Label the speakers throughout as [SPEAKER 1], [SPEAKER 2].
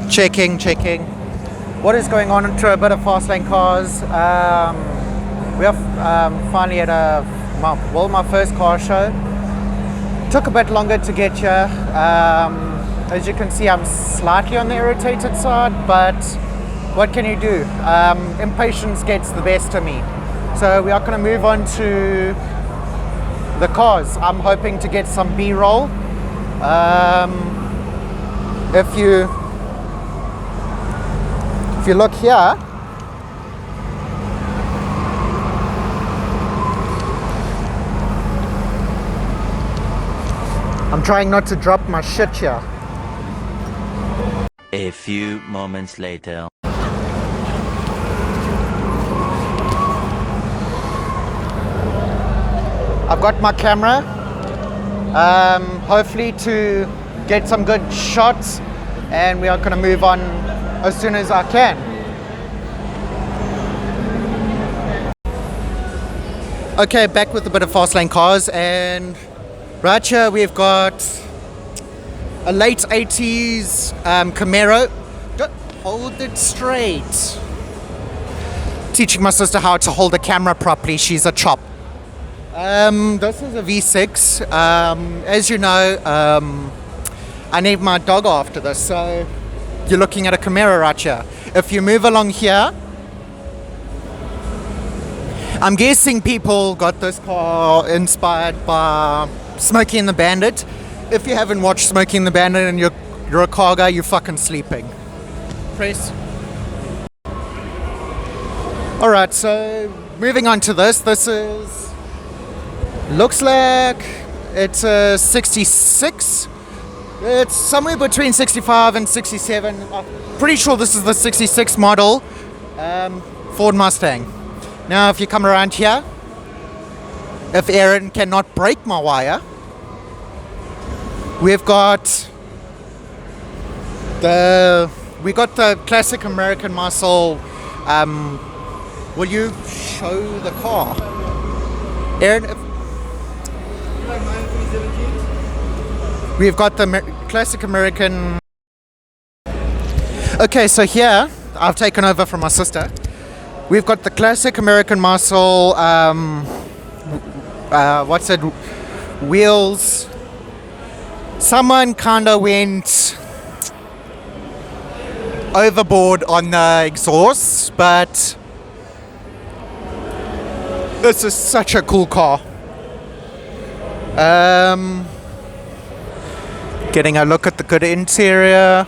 [SPEAKER 1] Checking. What is going on into a bit of fast lane cars? We are finally at my first car show. Took a bit longer to get here. As you can see, I'm slightly on the irritated side, but what can you do? Impatience gets the best of me. So we are going to move on to the cars. I'm hoping to get some B-roll. If you look here, I'm trying not to drop my shit here.
[SPEAKER 2] A few moments later.
[SPEAKER 1] I've got my camera, hopefully to get some good shots, and we are going to move on as soon as I can. Okay, back with a bit of fast lane cars, and right here we've got a late 80s Camaro. Hold it straight. Teaching my sister how to hold a camera properly. She's a chop. This is a V6. As you know, I named my dog after this, so you're looking at a Camaro right here. If you move along here, I'm guessing people got this car inspired by Smokey and the Bandit. If you haven't watched Smokey and the Bandit and you're a car guy, you're fucking sleeping. Press. Alright, so moving on to this. This is... looks like it's a 66. It's somewhere between 65 and 67. I'm pretty sure this is the 66 model Ford Mustang. Now if you come around here, if Aaron cannot break my wire, we've got the classic American muscle. Will you show the car, Aaron? We've got the classic American. Okay, so here I've taken over from my sister. We've got the classic American muscle. Wheels. Someone kinda went overboard on the exhaust, but this is such a cool car. Getting a look at the good interior.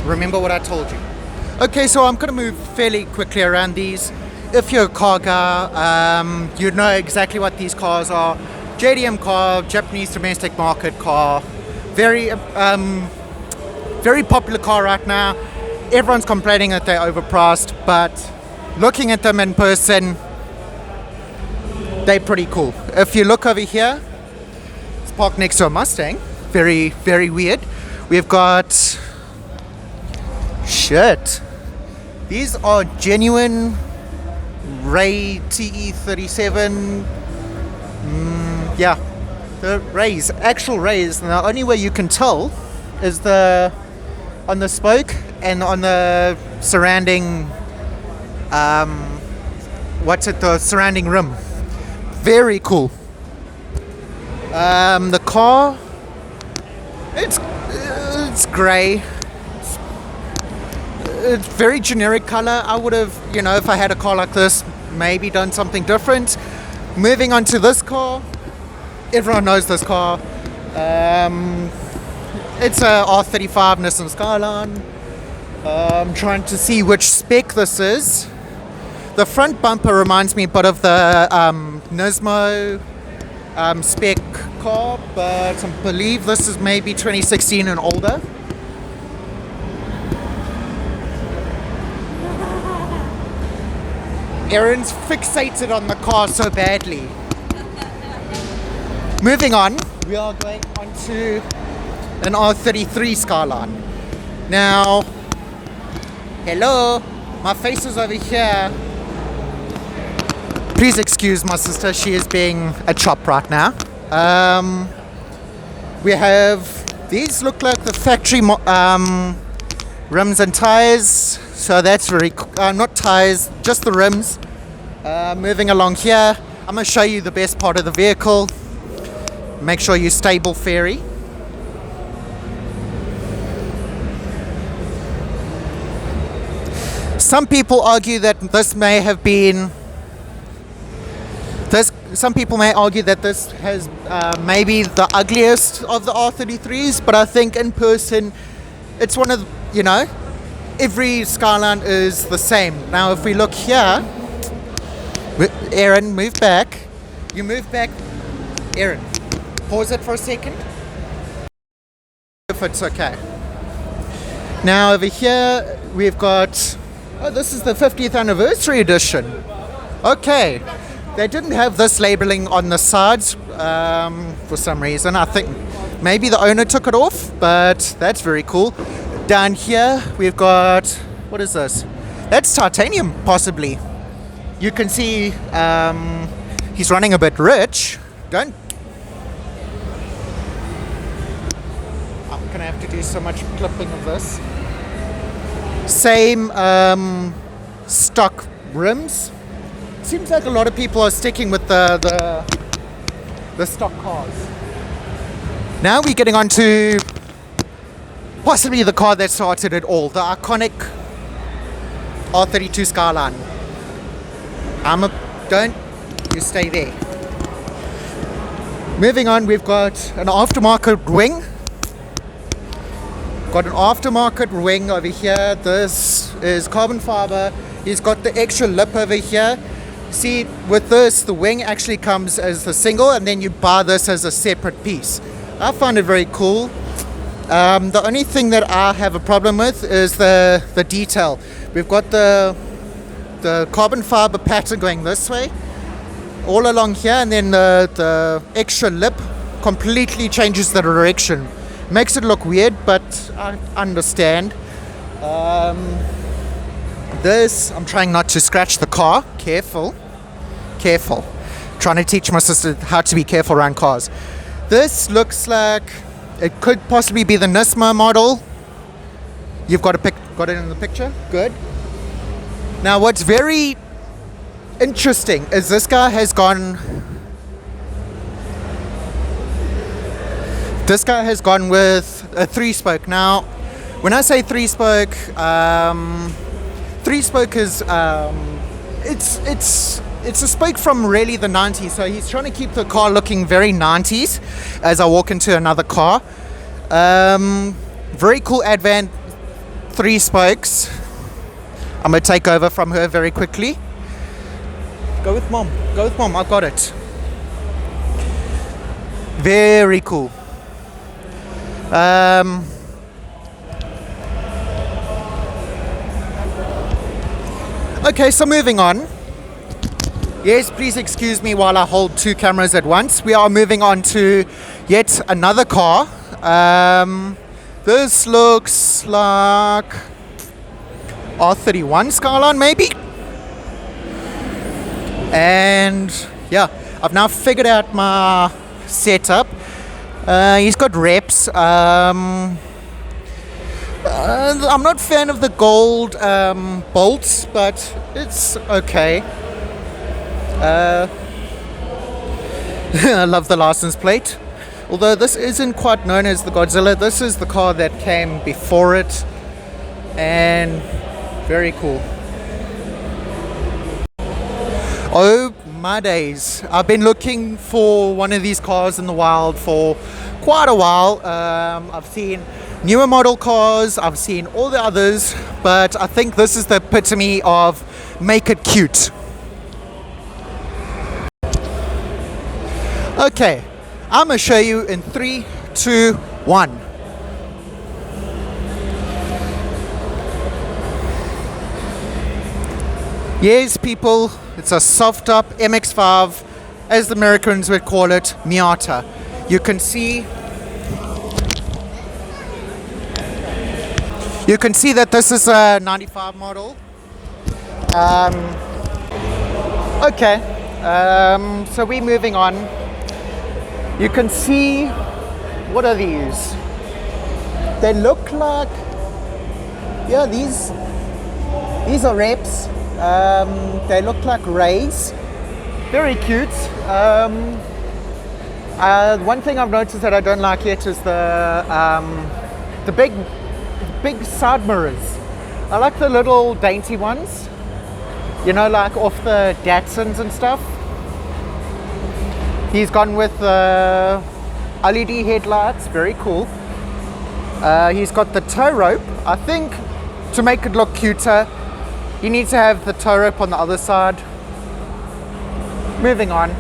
[SPEAKER 1] Remember what I told you. Okay, so I'm gonna move fairly quickly around these. If you're a car guy, you know exactly what these cars are. JDM car, Japanese domestic market car. Very popular car right now. Everyone's complaining that they're overpriced, but looking at them in person, they're pretty cool. If you look over here, it's parked next to a Mustang. Very, very weird. We've got... shit. These are genuine Ray TE37. Yeah, the Rays, actual Rays. And the only way you can tell is on the spoke and on the surrounding, the surrounding rim. Very cool. The car, it's grey. It's very generic color. I would have, if I had a car like this, maybe done something different. Moving on to this car, everyone knows this car. It's a R35 Nissan Skyline. I'm trying to see which spec this is. The front bumper reminds me a bit of the Nismo spec car, but I believe this is maybe 2016 and older. Aaron's fixated on the car so badly. Moving on, we are going on to an R33 Skyline. Now, hello, my face is over here. Please excuse my sister, she is being a chop right now. We have, these look like the factory rims and tires, so that's very, not tires, just the rims. Moving along here, I'm going to show you the best part of the vehicle. Make sure you stable ferry. Some people argue that this may have been some people may argue that this has maybe the ugliest of the R33s, but I think in person it's one of every Skyline is the same. Now if we look here, Aaron, move back. You move back. Aaron, pause it for a second. If it's okay. Now over here we've got, oh, this is the 50th anniversary edition. Okay. They didn't have this labeling on the sides for some reason. I think maybe the owner took it off, but that's very cool. Down here we've got, what is this? That's titanium, possibly. You can see he's running a bit rich. I'm gonna have to do so much clipping of this. Same stock rims. Seems like a lot of people are sticking with the stock cars. Now we're getting on to possibly the car that started it all, the iconic R32 Skyline. Don't you stay there. Moving on, we've got an aftermarket wing. Got an aftermarket wing over here. This is carbon fiber. He's got the extra lip over here. See, with this, the wing actually comes as the single, and then you buy this as a separate piece. I find it very cool. The only thing that I have a problem with is the detail. We've got the carbon fiber pattern going this way, all along here, and then the extra lip completely changes the direction. Makes it look weird, but I understand. This, I'm trying not to scratch the car. Careful. Trying to teach my sister how to be careful around cars. This looks like it could possibly be the Nismo model. You've got it in the picture? Good. Now what's very interesting is this guy has gone with a 3-spoke. Now, when I say 3-spoke, 3-spoke is it's a spoke from really the 90s, so he's trying to keep the car looking very 90s as I walk into another car. Very cool Advan 3 spokes. I'm gonna take over from her very quickly. Go with mom, I've got it. Very cool. Okay, so moving on. Yes, please excuse me while I hold 2 cameras at once. We are moving on to yet another car. This looks like R31 Skyline maybe? And yeah, I've now figured out my setup. He's got reps. I'm not a fan of the gold bolts, but it's okay. I love the license plate. Although this isn't quite known as the Godzilla, this is the car that came before it. And very cool. Oh my days. I've been looking for one of these cars in the wild for quite a while. I've seen newer model cars, I've seen all the others, but I think this is the epitome of make it cute. Okay, I'm gonna show you in 3, 2, 1. Yes, people, it's a soft top MX-5, as the Americans would call it, Miata. You can see that this is a 95 model. Okay, so we're moving on. You can see What are these? They look like, yeah, these are reps. They look like rays. Very cute. One thing I've noticed that I don't like yet is the big side mirrors. I like the little dainty ones. You know, like off the Datsuns and stuff. He's gone with LED headlights, very cool. He's got the tow rope. I think to make it look cuter, you need to have the tow rope on the other side. Moving on.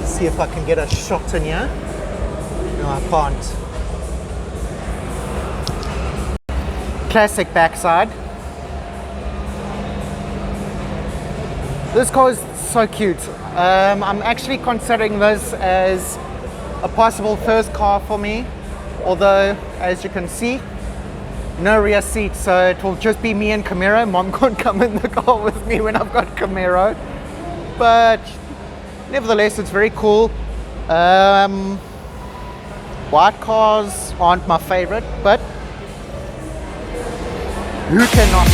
[SPEAKER 1] See if I can get a shot in here. No, I can't. Classic backside. This car is so cute. I'm actually considering this as a possible first car for me, although as you can see, no rear seat, so it will just be me and Camaro. Mom can't come in the car with me when I've got Camaro, but nevertheless it's very cool. White cars aren't my favorite, but who cannot